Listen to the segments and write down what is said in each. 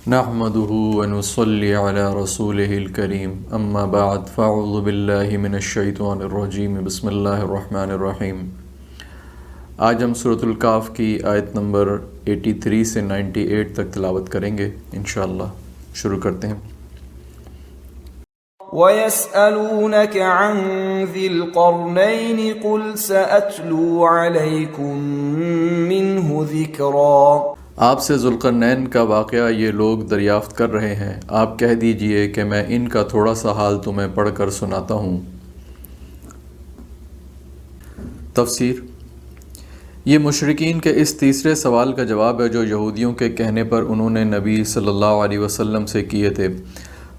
نحمده ونصلي على رسوله الكريم اما بعد فاعوذ باللہ من الشیطان الرجیم بسم اللہ الرحمن الرحیم۔ آج ہم سورۃ الکاف کی آیت نمبر 83 سے 98 تک تلاوت کریں گے انشاءاللہ۔ شروع کرتے ہیں۔ وَيَسْأَلُونَكَ عَنْ ذِي الْقَرْنَيْنِ قُلْ سَأَتْلُو عَلَيْكُمْ مِنْهُ ذِكْرًا۔ آپ سے ذوالقرنین کا واقعہ یہ لوگ دریافت کر رہے ہیں، آپ کہہ دیجئے کہ میں ان کا تھوڑا سا حال تمہیں پڑھ کر سناتا ہوں۔ تفسیر۔ یہ مشرکین کے اس تیسرے سوال کا جواب ہے جو یہودیوں کے کہنے پر انہوں نے نبی صلی اللہ علیہ وسلم سے کیے تھے۔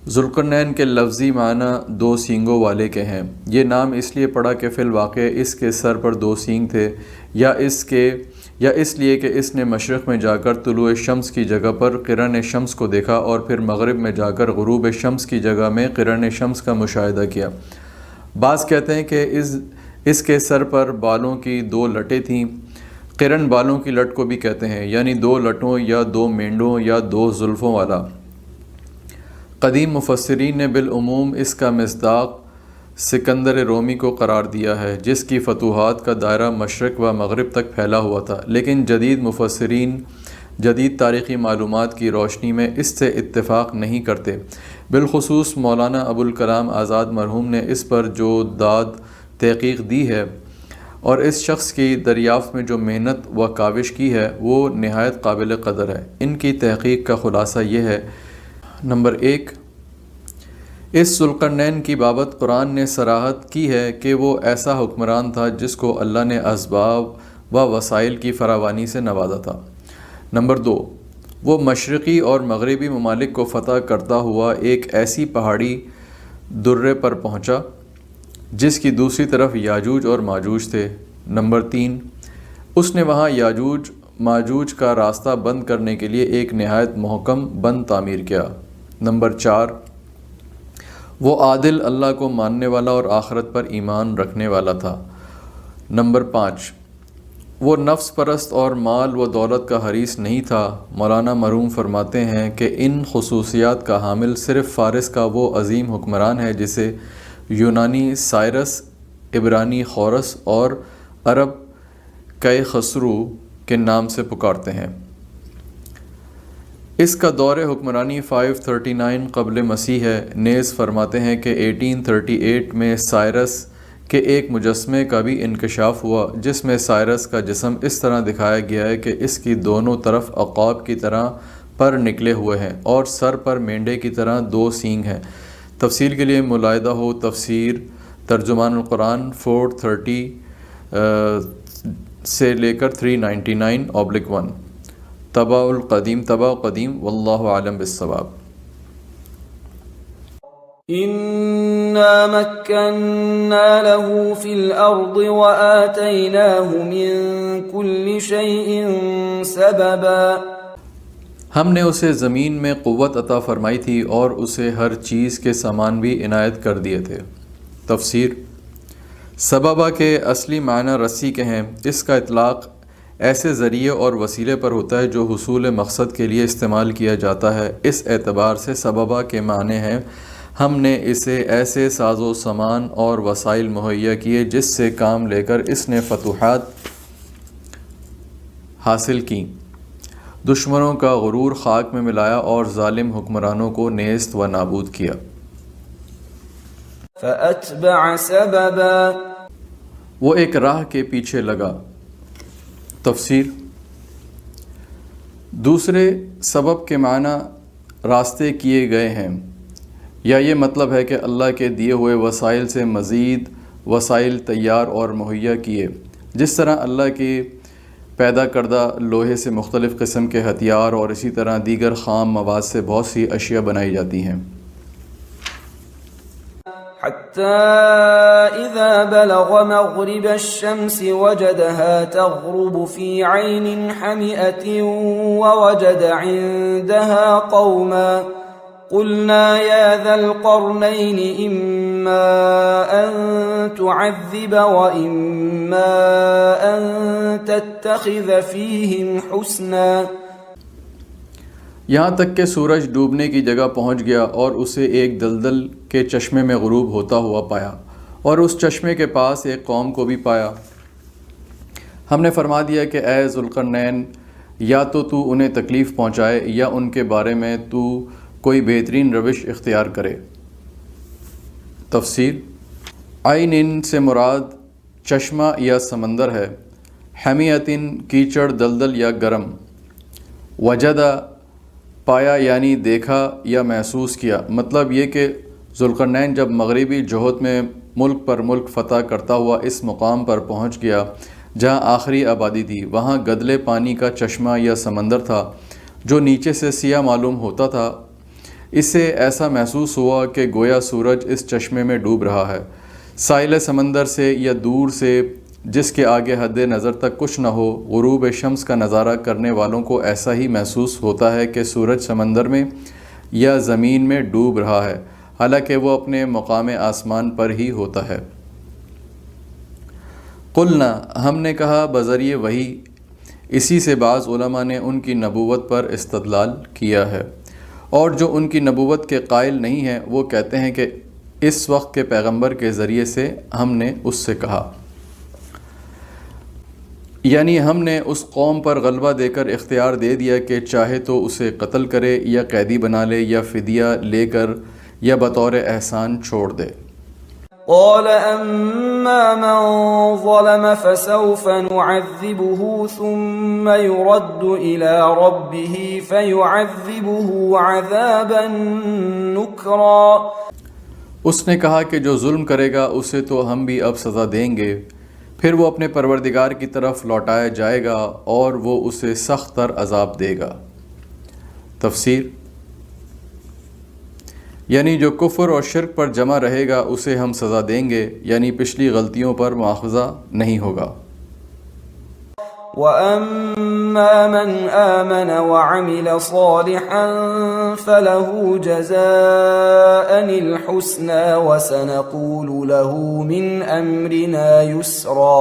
ذوالقرنین کے لفظی معنی دو سینگوں والے کے ہیں۔ یہ نام اس لیے پڑا کہ فی الواقع اس کے سر پر دو سینگ تھے، یا اس لیے کہ اس نے مشرق میں جا کر طلوع شمس کی جگہ پر قرن شمس کو دیکھا اور پھر مغرب میں جا کر غروب شمس کی جگہ میں قرن شمس کا مشاہدہ کیا۔ بعض کہتے ہیں کہ اس کے سر پر بالوں کی دو لٹیں تھیں۔ قرن بالوں کی لٹ کو بھی کہتے ہیں، یعنی دو لٹوں یا دو مینڈوں یا دو زلفوں والا۔ قدیم مفسرین نے بالعموم اس کا مصداق سکندر رومی کو قرار دیا ہے، جس کی فتوحات کا دائرہ مشرق و مغرب تک پھیلا ہوا تھا، لیکن جدید مفسرین جدید تاریخی معلومات کی روشنی میں اس سے اتفاق نہیں کرتے۔ بالخصوص مولانا ابوالکلام آزاد مرحوم نے اس پر جو داد تحقیق دی ہے اور اس شخص کی دریافت میں جو محنت و کاوش کی ہے وہ نہایت قابل قدر ہے۔ ان کی تحقیق کا خلاصہ یہ ہے: نمبر 1، اس ذوالقرنین کی بابت قرآن نے صراحت کی ہے کہ وہ ایسا حکمران تھا جس کو اللہ نے اسباب و وسائل کی فراوانی سے نوازا تھا۔ نمبر 2، وہ مشرقی اور مغربی ممالک کو فتح کرتا ہوا ایک ایسی پہاڑی درے پر پہنچا جس کی دوسری طرف یاجوج اور ماجوج تھے۔ نمبر 3، اس نے وہاں یاجوج ماجوج کا راستہ بند کرنے کے لیے ایک نہایت محکم بند تعمیر کیا۔ نمبر 4، وہ عادل اللہ کو ماننے والا اور آخرت پر ایمان رکھنے والا تھا۔ نمبر 5، وہ نفس پرست اور مال و دولت کا حریص نہیں تھا۔ مولانا مرحوم فرماتے ہیں کہ ان خصوصیات کا حامل صرف فارس کا وہ عظیم حکمران ہے جسے یونانی سائرس، عبرانی خورس اور عرب کئی خسرو کے نام سے پکارتے ہیں۔ اس کا دور حکمرانی 539 قبل مسیح ہے۔ نیز فرماتے ہیں کہ 1838 میں سائرس کے ایک مجسمے کا بھی انکشاف ہوا جس میں سائرس کا جسم اس طرح دکھایا گیا ہے کہ اس کی دونوں طرف عقاب کی طرح پر نکلے ہوئے ہیں اور سر پر مینڈے کی طرح دو سینگ ہیں۔ تفصیل کے لیے ملاحظہ ہو تفسیر ترجمان القرآن 430 سے لے کر 399/1، طبع قدیم واللہ عالم بالصواب۔ انا مکننا له في الارض وآتیناہ من كل شیء سببا۔ ہم نے اسے زمین میں قوت عطا فرمائی تھی اور اسے ہر چیز کے سامان بھی عنایت کر دیے تھے۔ تفسیر۔ سببہ کے اصلی معنی رسی کے ہیں۔ اس کا اطلاق ایسے ذریعے اور وسیلے پر ہوتا ہے جو حصول مقصد کے لیے استعمال کیا جاتا ہے۔ اس اعتبار سے سببہ کے معنی ہیں ہم نے اسے ایسے ساز و سامان اور وسائل مہیا کیے جس سے کام لے کر اس نے فتوحات حاصل کیں، دشمنوں کا غرور خاک میں ملایا اور ظالم حکمرانوں کو نیست و نابود کیا۔ فأتبع سببا، وہ ایک راہ کے پیچھے لگا۔ تفسیر۔ دوسرے سبب کے معنی راستے کیے گئے ہیں، یا یہ مطلب ہے کہ اللہ کے دیے ہوئے وسائل سے مزید وسائل تیار اور مہیا کیے، جس طرح اللہ کی پیدا کردہ لوہے سے مختلف قسم کے ہتھیار اور اسی طرح دیگر خام مواد سے بہت سی اشیاء بنائی جاتی ہیں۔ حتى إذا بلغ مغرب الشمس وجدها تغرب في عين حمئة ووجد عندها قوما قلنا يا ذا القرنين إما أن تعذب وإما أن تتخذ فيهم حسنا۔ یہاں تک کہ سورج ڈوبنے کی جگہ پہنچ گیا اور اسے ایک دلدل کے چشمے میں غروب ہوتا ہوا پایا، اور اس چشمے کے پاس ایک قوم کو بھی پایا۔ ہم نے فرما دیا کہ اے ذوالقرنین، یا تو انہیں تکلیف پہنچائے یا ان کے بارے میں تو کوئی بہترین روش اختیار کرے۔ تفسیر: عین سے مراد چشمہ یا سمندر ہے، حمیۃ کیچڑ، دلدل یا گرم، وجدہ پایا یعنی دیکھا یا محسوس کیا۔ مطلب یہ کہ ذوالقرنین جب مغربی جہت میں ملک پر ملک فتح کرتا ہوا اس مقام پر پہنچ گیا جہاں آخری آبادی تھی، وہاں گدلے پانی کا چشمہ یا سمندر تھا جو نیچے سے سیاہ معلوم ہوتا تھا۔ اسے ایسا محسوس ہوا کہ گویا سورج اس چشمے میں ڈوب رہا ہے۔ ساحل سمندر سے یا دور سے جس کے آگے حد نظر تک کچھ نہ ہو، غروب شمس کا نظارہ کرنے والوں کو ایسا ہی محسوس ہوتا ہے کہ سورج سمندر میں یا زمین میں ڈوب رہا ہے، حالانکہ وہ اپنے مقام آسمان پر ہی ہوتا ہے۔ قلنا، ہم نے کہا بذریعہ وحی۔ اسی سے بعض علماء نے ان کی نبوت پر استدلال کیا ہے، اور جو ان کی نبوت کے قائل نہیں ہیں وہ کہتے ہیں کہ اس وقت کے پیغمبر کے ذریعے سے ہم نے اس سے کہا، یعنی ہم نے اس قوم پر غلبہ دے کر اختیار دے دیا کہ چاہے تو اسے قتل کرے یا قیدی بنا لے یا فدیہ لے کر یا بطور احسان چھوڑ دے۔ قال أما من ظلم فسوف نعذبه ثم يرد إلى ربه فيعذبه عذابا نكرا۔ اس نے کہا کہ جو ظلم کرے گا اسے تو ہم بھی اب سزا دیں گے، پھر وہ اپنے پروردگار کی طرف لوٹایا جائے گا اور وہ اسے سخت تر عذاب دے گا۔ تفسیر: یعنی جو کفر اور شرک پر جمع رہے گا اسے ہم سزا دیں گے، یعنی پچھلی غلطیوں پر مواخذہ نہیں ہوگا۔ وَأَمَّا مَنْ آمَنَ وَعَمِلَ صَالِحًا فَلَهُ جَزَاءً الْحُسْنَى وَسَنَقُولُ لَهُ مِنْ أَمْرِنَا يُسْرًا۔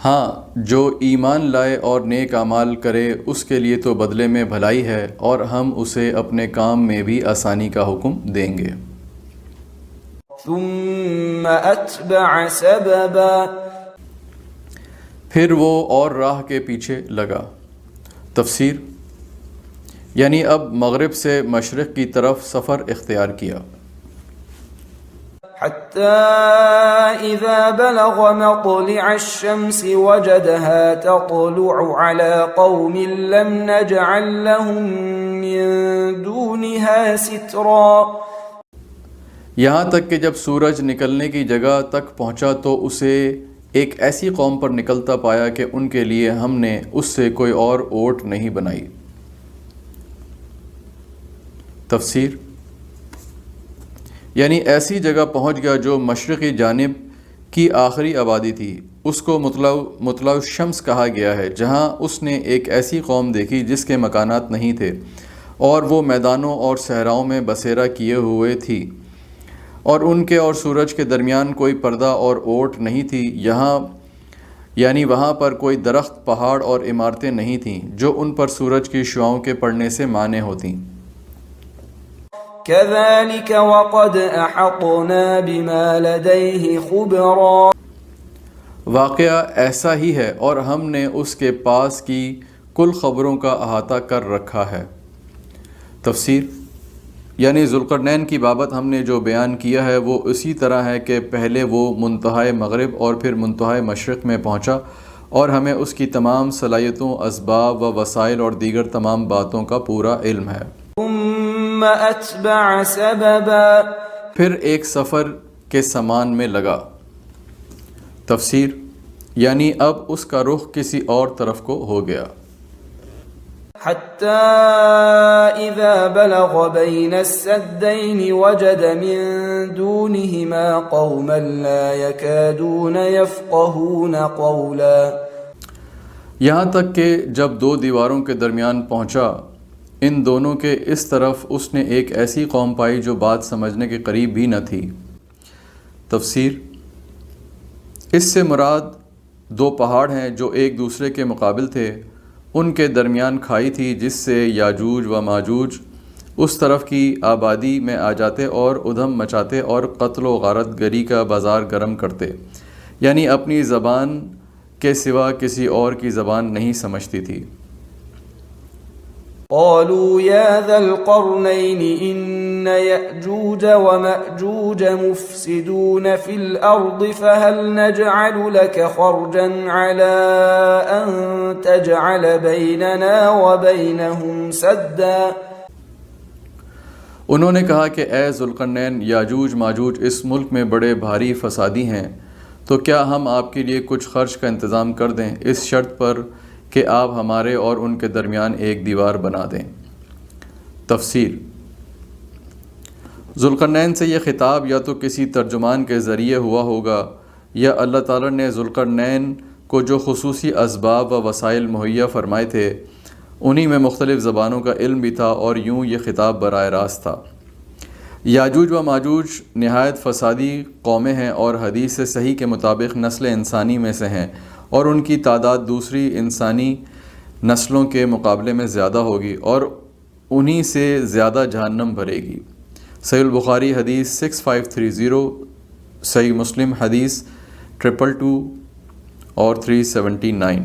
ہاں، جو ایمان لائے اور نیک اعمال کرے اس کے لیے تو بدلے میں بھلائی ہے، اور ہم اسے اپنے کام میں بھی آسانی کا حکم دیں گے۔ ثُمَّ أَتْبَعَ سَبَبًا، پھر وہ اور راہ کے پیچھے لگا۔ تفسیر: یعنی اب مغرب سے مشرق کی طرف سفر اختیار کیا۔ حتى إذا بلغ مطلع الشمس وجدها تطلع على قوم لم نجعل لهم من دونها سترا۔ یہاں تک کہ جب سورج نکلنے کی جگہ تک پہنچا تو اسے ایک ایسی قوم پر نکلتا پایا کہ ان کے لیے ہم نے اس سے کوئی اور اوٹ نہیں بنائی۔ تفسیر: یعنی ایسی جگہ پہنچ گیا جو مشرقی جانب کی آخری آبادی تھی، اس کو مطلع الشمس کہا گیا ہے، جہاں اس نے ایک ایسی قوم دیکھی جس کے مکانات نہیں تھے اور وہ میدانوں اور صحراؤں میں بسیرا کیے ہوئے تھی، اور ان کے اور سورج کے درمیان کوئی پردہ اور اوٹ نہیں تھی، یعنی وہاں پر کوئی درخت، پہاڑ اور عمارتیں نہیں تھیں جو ان پر سورج کی شعاؤں کے پڑنے سے مانع ہوتیں۔ كذلك وقد أحطنا بما لديه خبرا۔ واقعہ ایسا ہی ہے اور ہم نے اس کے پاس کی کل خبروں کا احاطہ کر رکھا ہے۔ تفسیر: یعنی ذوالقرنین کی بابت ہم نے جو بیان کیا ہے وہ اسی طرح ہے کہ پہلے وہ منتہائے مغرب اور پھر منتہائے مشرق میں پہنچا، اور ہمیں اس کی تمام صلاحیتوں، اسباب و وسائل اور دیگر تمام باتوں کا پورا علم ہے۔ ثم أتبع سببا، پھر ایک سفر کے سامان میں لگا۔ تفسیر: یعنی اب اس کا رخ کسی اور طرف کو ہو گیا۔ حتى إذا بلغ بين السدين وجد من دونهما قوما لا يكادون يفقهون قولا۔ یہاں تک کہ جب دو دیواروں کے درمیان پہنچا، ان دونوں کے اس طرف اس نے ایک ایسی قوم پائی جو بات سمجھنے کے قریب بھی نہ تھی۔ تفسیر: اس سے مراد دو پہاڑ ہیں جو ایک دوسرے کے مقابل تھے، ان کے درمیان کھائی تھی جس سے یاجوج و ماجوج اس طرف کی آبادی میں آ جاتے اور ادھم مچاتے اور قتل و غارت گری کا بازار گرم کرتے، یعنی اپنی زبان کے سوا کسی اور کی زبان نہیں سمجھتی تھی۔ قالوا يا ذا القرنين إن يأجوج ومأجوج مفسدون في الأرض فهل نجعل لك خرجا على أن تجعل بيننا وبينهم سدا؟ انہوں نے کہا کہ اے ذوالقرنین، یاجوج ماجوج اس ملک میں بڑے بھاری فسادی ہیں، تو کیا ہم آپ کے لیے کچھ خرچ کا انتظام کر دیں اس شرط پر کہ آپ ہمارے اور ان کے درمیان ایک دیوار بنا دیں۔ تفسیر: ذوالقرنین سے یہ خطاب یا تو کسی ترجمان کے ذریعے ہوا ہوگا یا اللہ تعالیٰ نے ذوالقرنین کو جو خصوصی اسباب و وسائل مہیا فرمائے تھے انہی میں مختلف زبانوں کا علم بھی تھا، اور یوں یہ خطاب براہ راست تھا۔ یاجوج و ماجوج نہایت فسادی قومیں ہیں اور حدیث صحیح کے مطابق نسل انسانی میں سے ہیں، اور ان کی تعداد دوسری انسانی نسلوں کے مقابلے میں زیادہ ہوگی اور انہی سے زیادہ جہنم بھرے گی۔ صحیح البخاری حدیث 6530، صحیح مسلم حدیث 222 اور 379۔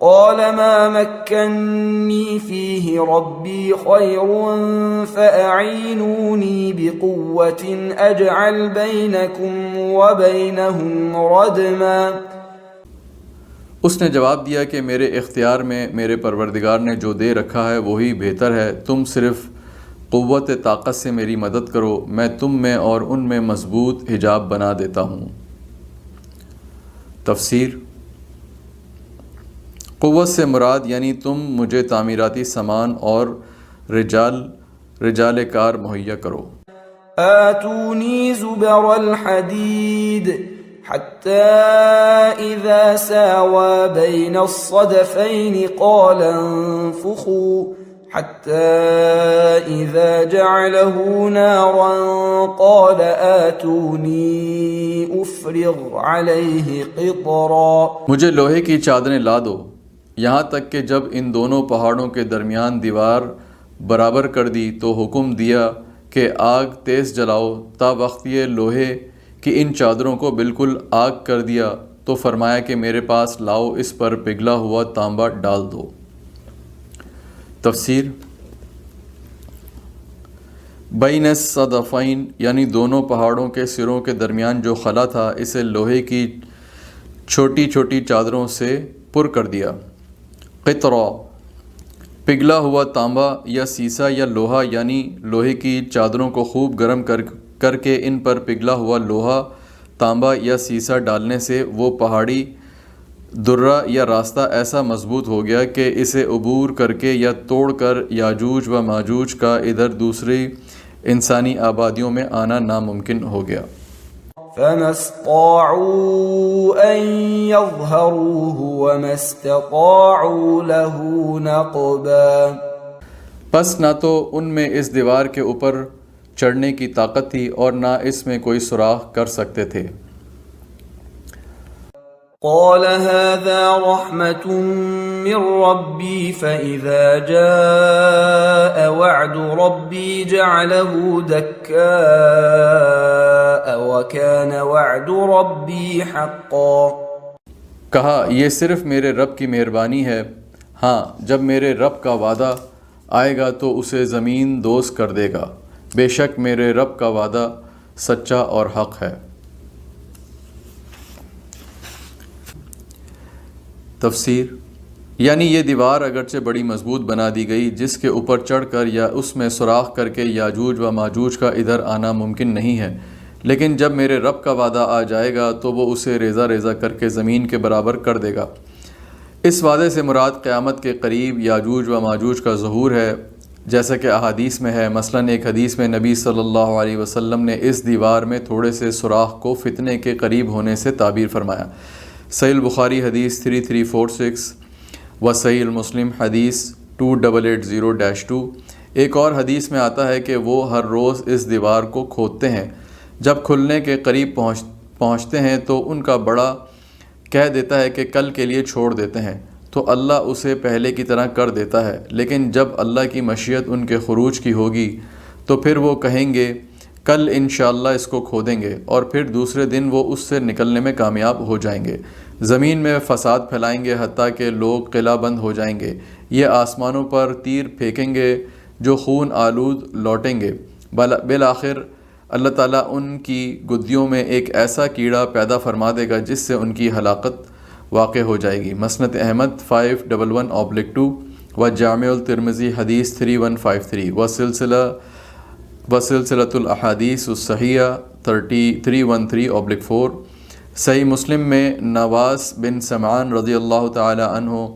قال ما مكنني فيه ربي خير فأعينوني بقوة أجعل بينكم وبينهم ردما۔ اس نے جواب دیا کہ میرے اختیار میں میرے پروردگار نے جو دے رکھا ہے وہی بہتر ہے، تم صرف قوت طاقت سے میری مدد کرو، میں تم میں اور ان میں مضبوط حجاب بنا دیتا ہوں۔ تفسیر: قوت سے مراد یعنی تم مجھے تعمیراتی سامان اور رجال کار مہیا کرو۔ آتونی زبر الحدید حتى إذا ساوى بين الصدفين قال انفخوا حتى إذا جعله نارا قال آتوني أفرغ عليه قطرا۔ مجھے لوہے کی چادریں لا دو، یہاں تک کہ جب ان دونوں پہاڑوں کے درمیان دیوار برابر کر دی تو حکم دیا کہ آگ تیز جلاؤ، تا وقت یہ لوہے کی ان چادروں کو بالکل آگ کر دیا تو فرمایا کہ میرے پاس لاؤ، اس پر پگھلا ہوا تانبا ڈال دو۔ تفسیر: بین الصدفین یعنی دونوں پہاڑوں کے سروں کے درمیان جو خلا تھا اسے لوہے کی چھوٹی چھوٹی چادروں سے پر کر دیا۔ قطرہ پگھلا ہوا تانبا یا سیسا یا لوہا، یعنی لوہے کی چادروں کو خوب گرم کر کے ان پر پگھلا ہوا لوہا، تانبا یا سیسا ڈالنے سے وہ پہاڑی درہ یا راستہ ایسا مضبوط ہو گیا کہ اسے عبور کر کے یا توڑ کر یاجوج و ماجوج کا ادھر دوسری انسانی آبادیوں میں آنا ناممکن ہو گیا۔ فما استطاعوا ان يظهروه وما استطاعوا له نقبا۔ پس نہ تو ان میں اس دیوار کے اوپر چڑھنے کی طاقت تھی اور نہ اس میں کوئی سوراخ کر سکتے تھے۔ قال هذا رحمة من ربي فإذا جاء وعد ربي جعله دكاء وكان وعد ربي حقا۔ کہا یہ صرف میرے رب کی مہربانی ہے، ہاں جب میرے رب کا وعدہ آئے گا تو اسے زمین دوز کر دے گا، بے شک میرے رب کا وعدہ سچا اور حق ہے۔ تفسیر: یعنی یہ دیوار اگرچہ بڑی مضبوط بنا دی گئی، جس کے اوپر چڑھ کر یا اس میں سوراخ کر کے یاجوج و ماجوج کا ادھر آنا ممکن نہیں ہے، لیکن جب میرے رب کا وعدہ آ جائے گا تو وہ اسے ریزہ ریزہ کر کے زمین کے برابر کر دے گا۔ اس وعدے سے مراد قیامت کے قریب یاجوج و ماجوج کا ظہور ہے، جیسا کہ احادیث میں ہے۔ مثلاً ایک حدیث میں نبی صلی اللہ علیہ وسلم نے اس دیوار میں تھوڑے سے سوراخ کو فتنے کے قریب ہونے سے تعبیر فرمایا۔ صحیح البخاری حدیث 3346 و صحیح المسلم حدیث 2880-2۔ ایک اور حدیث میں آتا ہے کہ وہ ہر روز اس دیوار کو کھودتے ہیں، جب کھلنے کے قریب پہنچتے ہیں تو ان کا بڑا کہہ دیتا ہے کہ کل کے لیے چھوڑ دیتے ہیں تو اللہ اسے پہلے کی طرح کر دیتا ہے، لیکن جب اللہ کی مشیت ان کے خروج کی ہوگی تو پھر وہ کہیں گے کل انشاءاللہ اس کو کھودیں گے، اور پھر دوسرے دن وہ اس سے نکلنے میں کامیاب ہو جائیں گے۔ زمین میں فساد پھیلائیں گے حتیٰ کہ لوگ قلعہ بند ہو جائیں گے۔ یہ آسمانوں پر تیر پھینکیں گے جو خون آلود لوٹیں گے۔ بالآخر اللہ تعالیٰ ان کی گدیوں میں ایک ایسا کیڑا پیدا فرما دے گا جس سے ان کی ہلاکت واقع ہو جائے گی۔ مسند احمد 511/2 و جامع الترمذی حدیث 3153 وسلسلۃ الاحادیث الصحیحہ 313/4۔ صحیح مسلم میں نواس بن سمعان رضی اللہ تعالی عنہ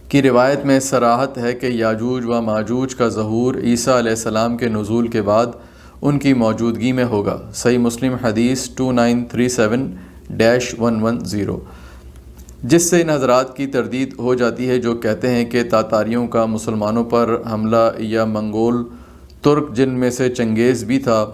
کی روایت میں صراحت ہے کہ یاجوج و ماجوج کا ظہور عیسیٰ علیہ السلام کے نزول کے بعد ان کی موجودگی میں ہوگا۔ صحیح مسلم حدیث 2937-110، جس سے ان حضرات کی تردید ہو جاتی ہے جو کہتے ہیں کہ تاتاریوں کا مسلمانوں پر حملہ یا منگول ترک جن میں سے چنگیز بھی تھا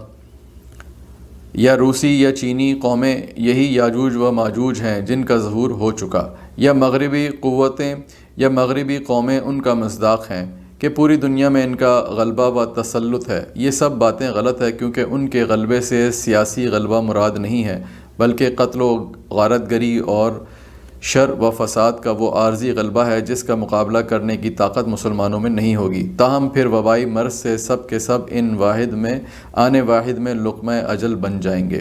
یا روسی یا چینی قومیں یہی یاجوج و ماجوج ہیں جن کا ظہور ہو چکا، یا مغربی قوتیں یا مغربی قومیں ان کا مصداق ہیں کہ پوری دنیا میں ان کا غلبہ و تسلط ہے۔ یہ سب باتیں غلط ہے کیونکہ ان کے غلبے سے سیاسی غلبہ مراد نہیں ہے، بلکہ قتل و غارت گری اور شر و فساد کا وہ عارضی غلبہ ہے جس کا مقابلہ کرنے کی طاقت مسلمانوں میں نہیں ہوگی۔ تاہم پھر وبائی مرض سے سب کے سب آنے واحد میں لقمہ اجل بن جائیں گے۔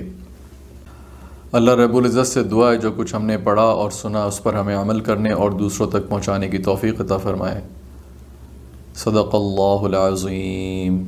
اللہ رب العزت سے دعا ہے جو کچھ ہم نے پڑھا اور سنا اس پر ہمیں عمل کرنے اور دوسروں تک پہنچانے کی توفیق عطا فرمائے۔ صدق اللہ العظیم۔